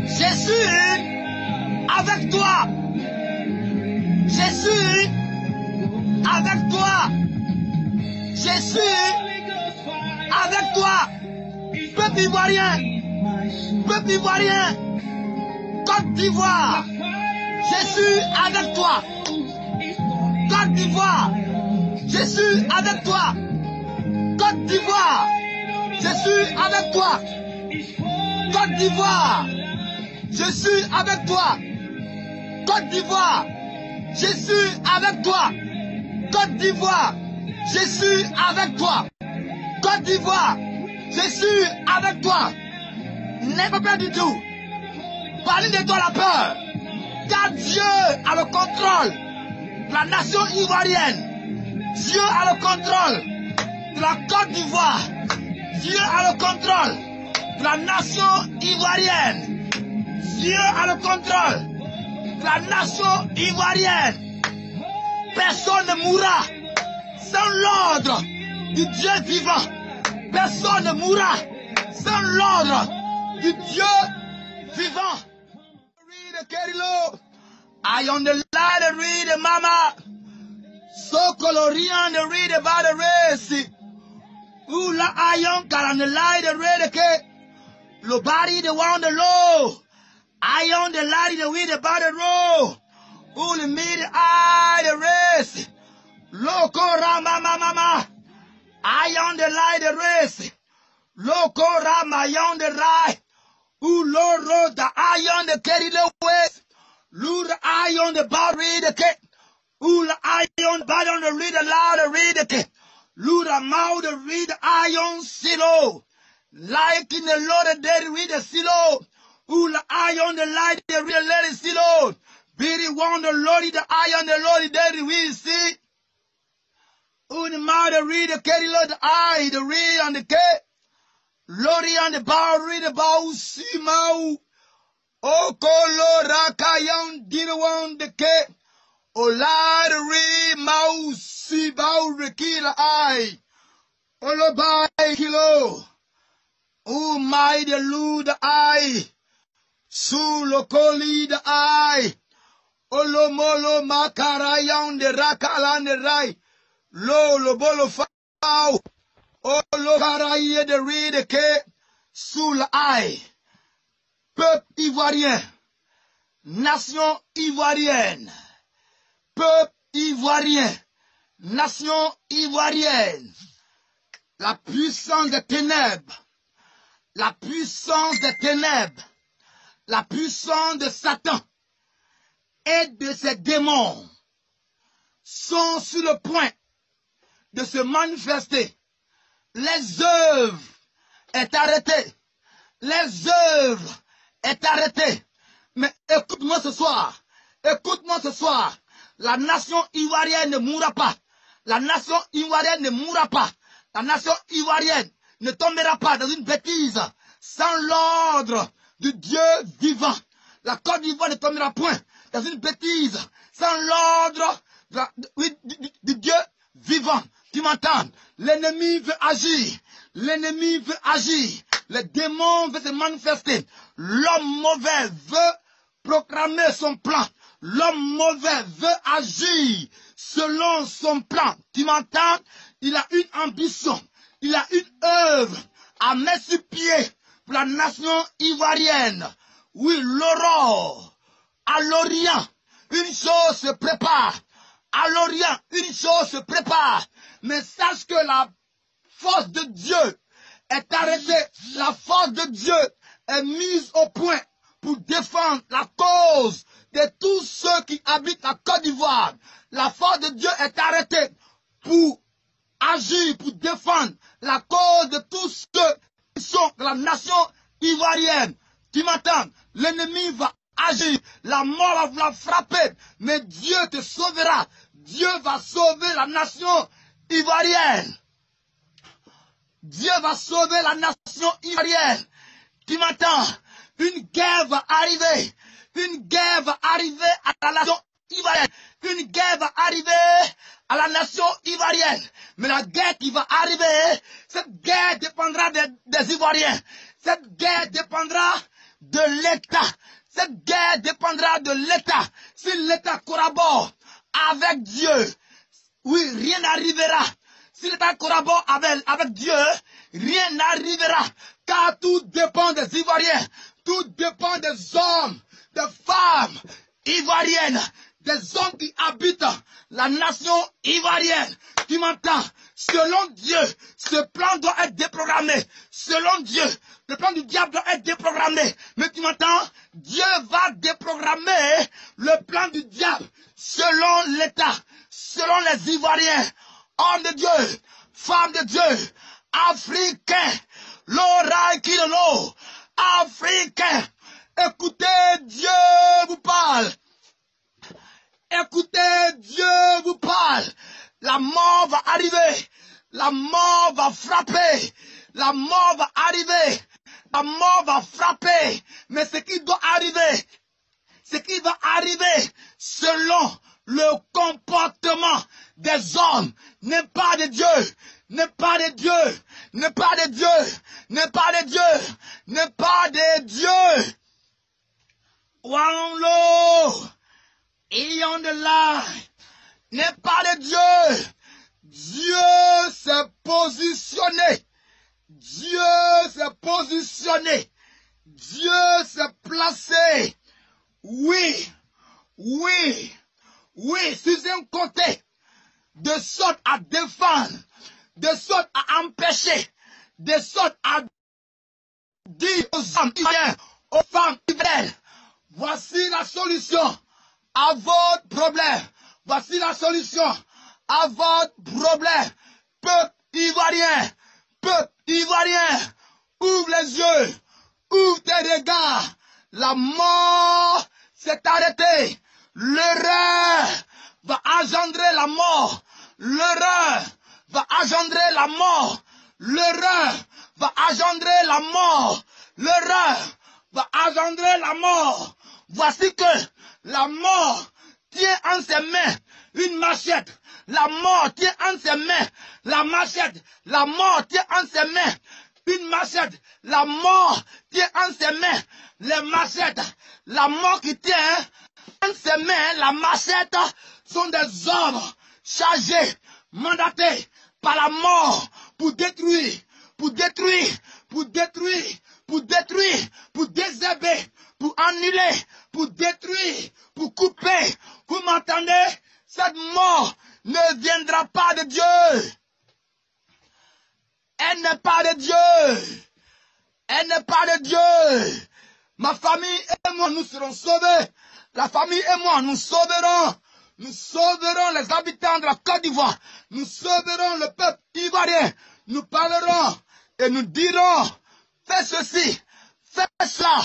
Jésus, avec toi. Jésus, avec toi. Jésus, avec toi. Peuple ivoirien, peuple ivoirien, Côte d'Ivoire, Jésus avec toi. Côte d'Ivoire, Jésus avec toi. Côte d'Ivoire, Jésus avec toi. Côte d'Ivoire, Jésus avec toi. Côte d'Ivoire, Jésus avec toi. Côte d'Ivoire, Jésus avec toi. Côte d'Ivoire, Jésus avec toi. N'aie pas peur du tout. Parlez de toi la peur. Car Dieu a le contrôle de la nation ivoirienne. Dieu a le contrôle de la Côte d'Ivoire. Dieu a le contrôle de la nation ivoirienne. Dieu a le contrôle de la nation ivoirienne. Personne ne mourra sans l'ordre du Dieu vivant. Personne ne mourra sans l'ordre du Dieu vivant. Read Kerilo. I on the line read mama. So colorian the read about the race. Ula ayon on the line read ke. Lo body the one the low. I on the line the read about the road. Uli me the eye the race. Loco rama mama. I on the line the race. Loco rama on the right. Ulo road the iron the carry the ways. Lura iron the bar read the cake. Ula iron bad on the read the loud read the cake. Lura mouth the read the iron silo. Like in the Lord the dead read the silo. Ula iron the light the read the lady silo. Billy one the Lord the iron the Lord the dead we see. Uni mouth the read the carry the eye the read on the cake. Lori on the bar, read about Simau. O Colora Kayan Dinawan the Cape. O Lari Mau Sibau Rekila I. Olobai Kilo. O my the Lud I. Sulokoli the I. Olomolo Makarayan the Rakalan the Rai. Lolo Bolo Fau. Oh, l'oreille de ride que sous l'ail. Peuple ivoirien. Nation ivoirienne. Peuple ivoirien. Nation ivoirienne. La puissance des ténèbres. La puissance des ténèbres. La puissance de Satan et de ses démons sont sur le point de se manifester. Les œuvres est arrêtées. Les œuvres est arrêtées. Mais écoute-moi ce soir. Écoute-moi ce soir. La nation ivoirienne ne mourra pas. La nation ivoirienne ne mourra pas. La nation ivoirienne ne tombera pas dans une bêtise sans l'ordre du Dieu vivant. La Côte d'Ivoire ne tombera point dans une bêtise sans l'ordre du Dieu vivant. Tu m'entends? L'ennemi veut agir. L'ennemi veut agir. Le démon veut se manifester. L'homme mauvais veut proclamer son plan. L'homme mauvais veut agir selon son plan. Tu m'entends? Il a une ambition. Il a une œuvre à mettre sur pied pour la nation ivoirienne. Oui, l'aurore. À l'Orient, une chose se prépare. À l'Orient, une chose se prépare. Mais sache que la force de Dieu est arrêtée. La force de Dieu est mise au point pour défendre la cause de tous ceux qui habitent la Côte d'Ivoire. La force de Dieu est arrêtée pour agir, pour défendre la cause de tous ceux qui sont de la nation ivoirienne. Tu m'entends? L'ennemi va agir, la mort va la frapper, mais Dieu te sauvera. Dieu va sauver la nation ivoirienne. Dieu va sauver la nation ivoirienne. Tu m'entends? Une guerre va arriver. Une guerre va arriver à la nation ivoirienne. Une guerre va arriver à la nation ivoirienne. Mais la guerre qui va arriver, cette guerre dépendra des Ivoiriens. Cette guerre dépendra de l'État. Cette guerre dépendra de l'État. Si l'État collabore avec Dieu, oui, rien n'arrivera. Si l'État collabore avec Dieu, rien n'arrivera. Car tout dépend des Ivoiriens. Tout dépend des hommes, des femmes ivoiriennes, des hommes qui habitent la nation ivoirienne. Tu m'entends? Selon Dieu, ce plan doit être déprogrammé. Selon Dieu, le plan du diable doit être déprogrammé. Mais tu m'entends? Dieu va déprogrammer le plan du diable selon l'État, selon les Ivoiriens, hommes de Dieu, femmes de Dieu, Africains, l'oreille qui l'eau, Africains. Écoutez, Dieu vous parle. Écoutez, Dieu vous parle. La mort va arriver. La mort va frapper. La mort va arriver. La mort va frapper. Mais ce qui doit arriver, ce qui va arriver selon le comportement des hommes n'est pas de Dieu. N'est pas de Dieu. N'est pas de Dieu. N'est pas de Dieu. N'est pas de Dieu. Wanlo. Ayant de là n'est pas de Dieu. Dieu s'est positionné. Dieu s'est positionné. Dieu s'est placé. Oui, oui, oui, sur un côté, de sorte à défendre, de sorte à empêcher, de sorte à dire aux hommes ivoiriens, aux femmes ivoiriennes, voici la solution à votre problème. Voici la solution à votre problème. Peuple ivoirien, ouvre les yeux, ouvre tes regards. La mort s'est arrêtée. L'erreur va engendrer la mort. L'erreur va engendrer la mort. L'erreur va engendrer la mort. L'erreur va engendrer la mort. Voici que la mort tient en ses mains une machette. La mort tient en ses mains la machette. La mort tient en ses mains une machette. La mort tient en ses mains les machettes. La mort qui tient en ses mains la machette sont des hommes chargés, mandatés par la mort pour détruire, pour détruire, pour détruire, pour détruire, pour désherber, pour annuler, pour détruire, pour couper. Vous m'entendez? Cette mort ne viendra pas de Dieu. Elle n'est pas de Dieu. Elle n'est pas de Dieu. Ma famille et moi, nous serons sauvés. La famille et moi, nous sauverons. Nous sauverons les habitants de la Côte d'Ivoire. Nous sauverons le peuple ivoirien. Nous parlerons et nous dirons, fais ceci, fais cela.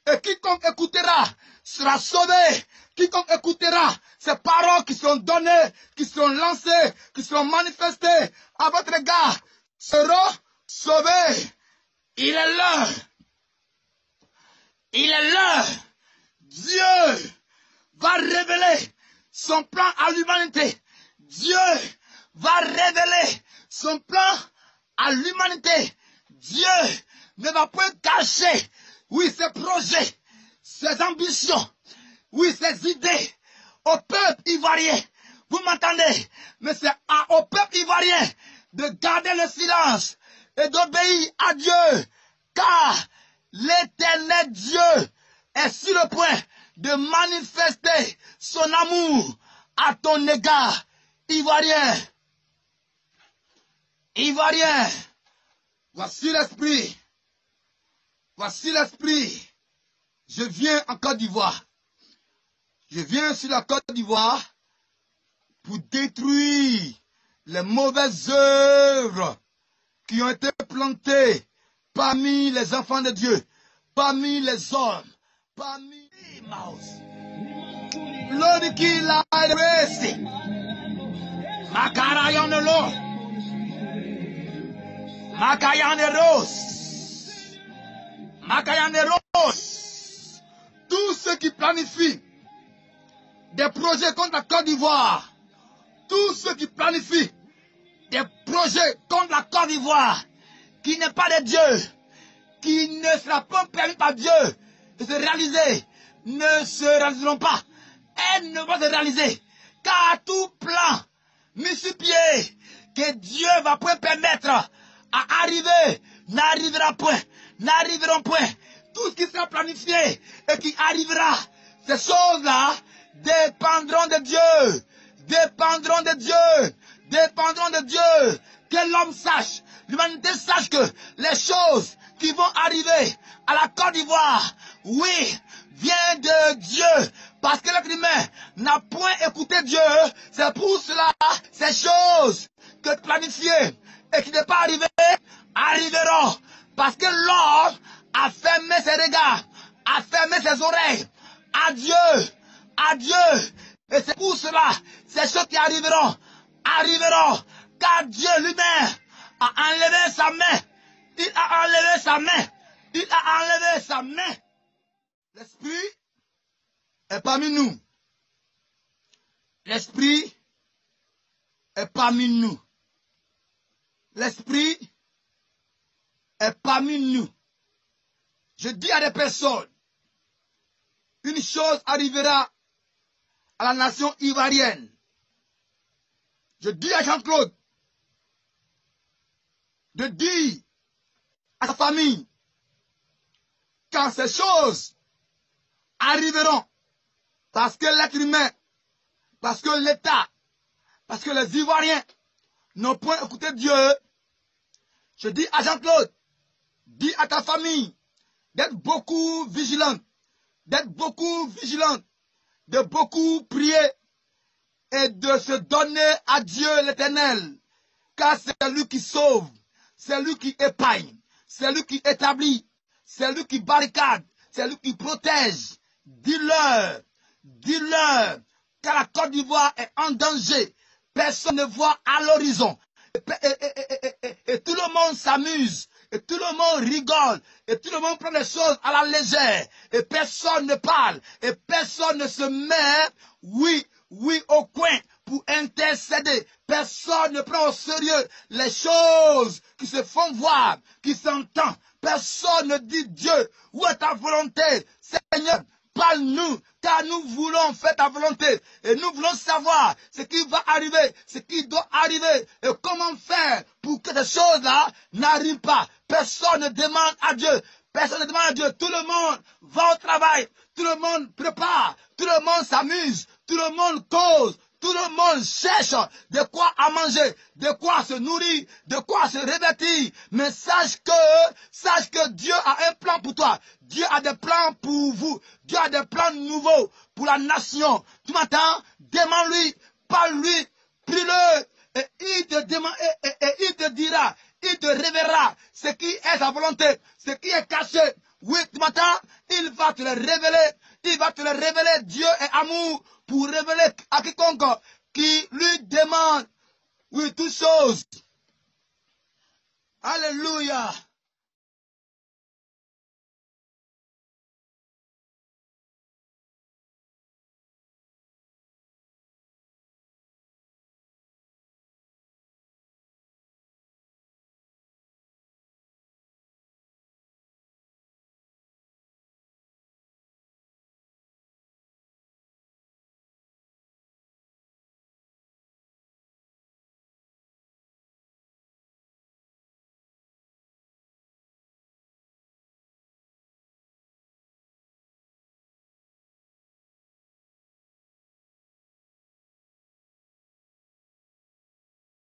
Et quiconque écoutera sera sauvé. Quiconque écoutera ces paroles qui seront données, qui seront lancées, qui seront manifestées à votre égard, seront sauvés. Il est l'heure. Il est l'heure. Dieu va révéler son plan à l'humanité. Dieu va révéler son plan à l'humanité. Dieu ne va pas cacher, oui, ses projets, ses ambitions, oui, ses idées au peuple ivoirien. Vous m'entendez? Mais c'est au peuple ivoirien de garder le silence et d'obéir à Dieu, car l'Éternel Dieu est sur le point de manifester son amour à ton égard, Ivoirien. Ivoirien, voici l'esprit. Voici l'esprit. Je viens en Côte d'Ivoire. Je viens sur la Côte d'Ivoire pour détruire les mauvaises œuvres qui ont été plantées parmi les enfants de Dieu, parmi les hommes, parmi les mouse. Lord qui l'a adressé. Macarayon de l'eau. Macayan de rose. Macayan de rose. Tous ceux qui planifient des projets contre la Côte d'Ivoire, tous ceux qui planifient des projets contre la Côte d'Ivoire, qui n'est pas de Dieu, qui ne sera pas permis par Dieu, de se réaliser ne se réaliseront pas. Elles ne vont se réaliser. Car tout plan mis sur pied que Dieu va point permettre à arriver n'arrivera point. N'arriveront point. Tout ce qui sera planifié et qui arrivera, ces choses-là dépendront de Dieu. Dépendront de Dieu. Dépendront de Dieu. Que l'homme sache, l'humanité sache que les choses qui vont arriver à la Côte d'Ivoire, oui, vient de Dieu. Parce que l'être humain n'a point écouté Dieu. C'est pour cela, ces choses que planifiées et qui n'est pas arrivé, arriveront. Parce que l'homme a fermé ses regards, a fermé ses oreilles à Dieu, à Dieu. Et c'est pour cela, ces choses qui arriveront, arriveront. Car Dieu lui-même a enlevé sa main. Il a enlevé sa main. Il a enlevé sa main. L'Esprit est parmi nous. L'Esprit est parmi nous. L'Esprit est parmi nous. Je dis à des personnes, une chose arrivera à la nation ivoirienne. Je dis à Jean-Claude de dire à sa famille, quand ces choses arriveront, parce que l'être humain, parce que l'État, parce que les Ivoiriens n'ont point écouté Dieu, je dis à Jean-Claude, dis à ta famille d'être beaucoup vigilante, d'être beaucoup vigilante, de beaucoup prier et de se donner à Dieu l'Éternel, car c'est lui qui sauve, c'est lui qui épargne, c'est lui qui établit, c'est lui qui barricade, c'est lui qui protège. Dis-leur, dis-leur, car la Côte d'Ivoire est en danger. Personne ne voit à l'horizon. Et tout le monde s'amuse. Et tout le monde rigole. Et tout le monde prend les choses à la légère. Et personne ne parle. Et personne ne se met, oui, au coin pour intercéder. Personne ne prend au sérieux les choses qui se font voir, qui s'entendent. Personne ne dit Dieu, où est ta volonté? Seigneur, parle-nous, car nous voulons faire ta volonté. Et nous voulons savoir ce qui va arriver, ce qui doit arriver. Et comment faire pour que ces choses-là n'arrivent pas. Personne ne demande à Dieu. Personne ne demande à Dieu. Tout le monde va au travail. Tout le monde prépare. Tout le monde s'amuse. Tout le monde cause. Tout le monde cherche de quoi à manger, de quoi se nourrir, de quoi se revêtir. Mais sache que Dieu a un plan pour toi. Dieu a des plans pour vous. Dieu a des plans nouveaux pour la nation. Tu m'entends? Demande-lui, parle-lui, prie-le. Et il te demande, et il te dira, il te révélera ce qui est sa volonté, ce qui est caché. Oui, tu m'entends? Il va te le révéler. Il va te le révéler. Dieu est amour pour révéler à quiconque qui lui demande, oui, toutes choses. Alléluia.